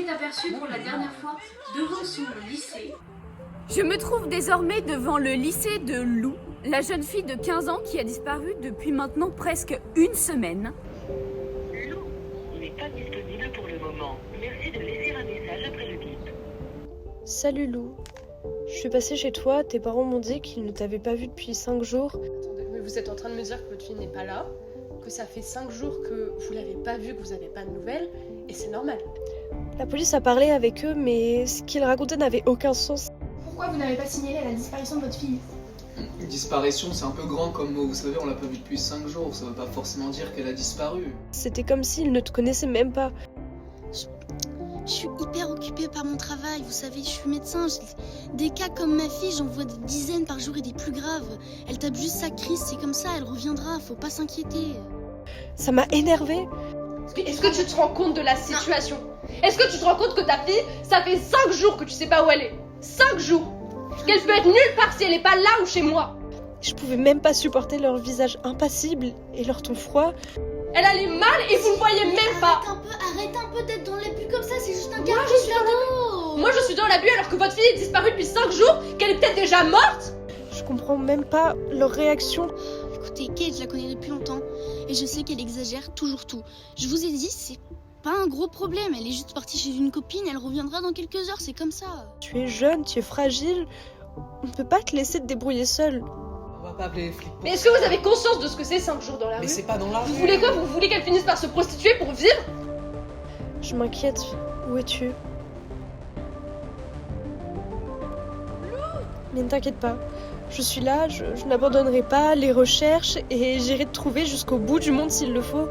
s'est aperçu pour la dernière fois devant son lycée. Je me trouve désormais devant le lycée de Lou, la jeune fille de 15 ans qui a disparu depuis maintenant presque une semaine. Lou n'est pas disponible pour le moment. Merci de laisser un message après le bip. Salut Lou. Je suis passée chez toi, tes parents m'ont dit qu'ils ne t'avaient pas vue depuis 5 jours. Attendez, mais vous êtes en train de me dire que votre fille n'est pas là, que ça fait 5 jours que vous l'avez pas vue, que vous n'avez pas de nouvelles, et c'est normal. La police a parlé avec eux, mais ce qu'ils racontaient n'avait aucun sens. Pourquoi vous n'avez pas signalé la disparition de votre fille? Une disparition, c'est un peu grand comme mot. Vous savez, on l'a pas vue depuis 5 jours. Ça veut pas forcément dire qu'elle a disparu. C'était comme s'ils ne te connaissaient même pas. Je suis hyper occupée par mon travail, vous savez, je suis médecin. Des cas comme ma fille, j'en vois des dizaines par jour et des plus graves. Elle tape juste sa crise, c'est comme ça, elle reviendra, faut pas s'inquiéter. Ça m'a énervée. Est-ce que tu te rends compte de la situation? Est-ce que tu te rends compte que ta fille, ça fait 5 jours que tu sais pas où elle est? 5 jours! Qu'elle peut être nulle part si elle est pas là ou chez moi! Je pouvais même pas supporter leur visage impassible et leur ton froid. Elle allait mal et vous ne voyez même pas! Arrête un peu d'être dans l'abus comme ça, c'est juste un cas de cadeau. Moi je suis dans l'abus alors que votre fille est disparue depuis 5 jours, qu'elle est peut-être déjà morte! Je comprends même pas leur réaction. Écoutez, Kate, je la connais depuis longtemps et je sais qu'elle exagère toujours tout. Je vous ai dit, c'est pas un gros problème, elle est juste partie chez une copine, elle reviendra dans quelques heures, c'est comme ça. Tu es jeune, tu es fragile. On ne peut pas te laisser te débrouiller seule. On va pas appeler les flics. Mais est-ce que vous avez conscience de ce que c'est 5 jours dans la rue? Mais c'est pas dans la rue. Vous voulez quoi? Vous voulez qu'elle finisse par se prostituer pour vivre? Je m'inquiète. Où es-tu? Mais ne t'inquiète pas. Je suis là, je n'abandonnerai pas les recherches et j'irai te trouver jusqu'au bout du monde s'il le faut.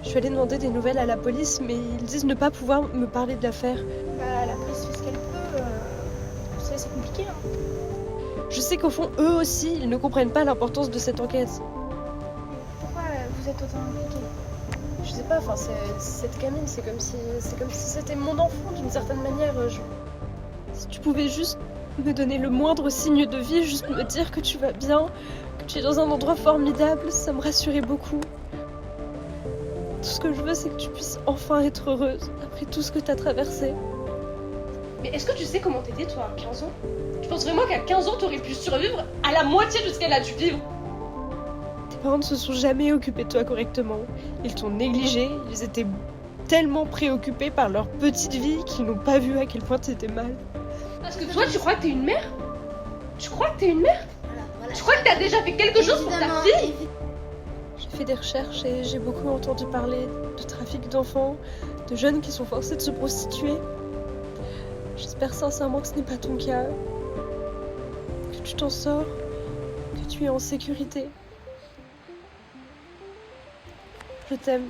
Je suis allée demander des nouvelles à la police, mais ils disent ne pas pouvoir me parler de l'affaire. Bah, la police fait ce qu'elle peut. Vous savez, c'est compliqué. Hein. Je sais qu'au fond, eux aussi, ils ne comprennent pas l'importance de cette enquête. Pourquoi vous êtes autant impliqué? Je sais pas, enfin, cette gamine, c'est comme si c'était mon enfant d'une certaine manière. Si tu pouvais juste me donner le moindre signe de vie, juste me dire que tu vas bien, que tu es dans un endroit formidable, ça me rassurait beaucoup. Tout ce que je veux, c'est que tu puisses enfin être heureuse après tout ce que t'as traversé. Mais est-ce que tu sais comment t'aider toi à 15 ans? Tu penses vraiment qu'à 15 ans t'aurais pu survivre à la moitié de ce qu'elle a dû vivre? Tes parents ne se sont jamais occupés de toi correctement. Ils t'ont négligé, ils étaient tellement préoccupés par leur petite vie qu'ils n'ont pas vu à quel point t'étais mal. Parce que toi tu crois que t'es une mère? Tu crois que t'es une mère? Voilà. Tu crois que t'as déjà fait quelque chose pour ta fille? J'ai fait des recherches et j'ai beaucoup entendu parler de trafic d'enfants, de jeunes qui sont forcés de se prostituer. J'espère sincèrement que ce n'est pas ton cas, que tu t'en sors, que tu es en sécurité. Je t'aime,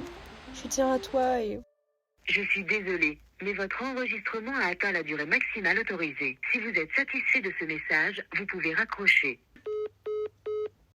je tiens à toi et... Je suis désolée, mais votre enregistrement a atteint la durée maximale autorisée. Si vous êtes satisfait de ce message, vous pouvez raccrocher.